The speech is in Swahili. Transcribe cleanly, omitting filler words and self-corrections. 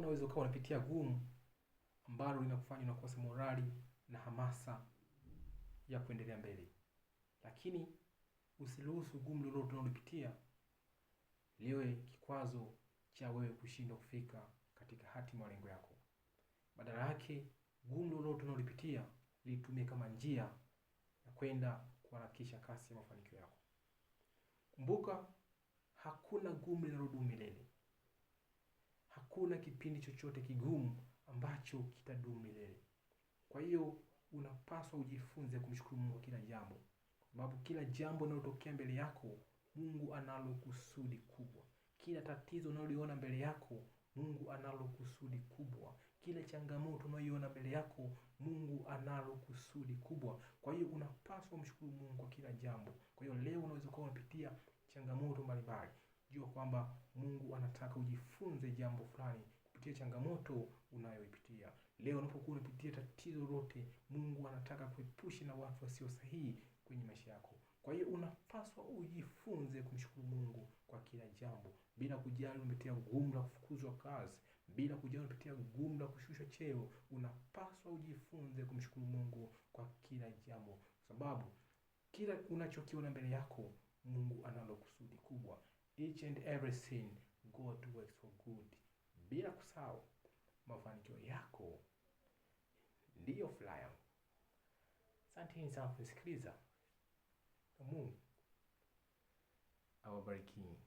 unaweza ukawa unapitia gumu ambalo linakufanya unakosa morali na hamasa ya kuendelea mbele. Lakini usiruhusu gumu lolote unalopitia liwe kikwazo cha wewe kushindwa kufika katika hatima malengo yako. Badala yake, gumu lolote unalopitia litumie kama njia ya kwenda kuharakisha kasi ya mafanikio yako. Kumbuka, hakuna gumu linalodumu milele. Hakuna kipindi chochote kigumu ambacho kitadumu milele. Kwa hiyo unapaswa ujifunze kumshukuru Mungu kila jambo, kwa sababu kila jambo linalotokea mbele yako Mungu analo kusudi kubwa. Kila tatizo unaloliona mbele yako Mungu analo kusudi kubwa. Kila changamoto unayoiona mbele yako Mungu analo kusudi kubwa. Kwa hiyo unapaswa kumshukuru Mungu kwa kila jambo. Kwa hiyo leo unaweza kuwa unapitia changamoto mbalimbali, jua kwamba Mungu anataka ujifunze jambo fulani kupitia changamoto unayoipitia. Leo unapokuwa unapitia tatizo lolote, Mungu anataka kuepusha na watu wasio sahihi kwenye maisha yako. Kwa hiyo unapaswa ujifunze kumshukuru Mungu kwa kila jambo, bila kujali umepitia gumu la kufukuzwa kazi, bila kujali umepitia gumu la kushushwa cheo. Unapaswa ujifunze kumshukuru Mungu kwa kila jambo, sababu kila unachokiona mbele yako Mungu analo kusudi kubwa. Each and everything God works for good. Bila kusahau, mafanikio yako ndiyo furaha yangu. Asanteni sana kunisikiliza. Mungu awabariki.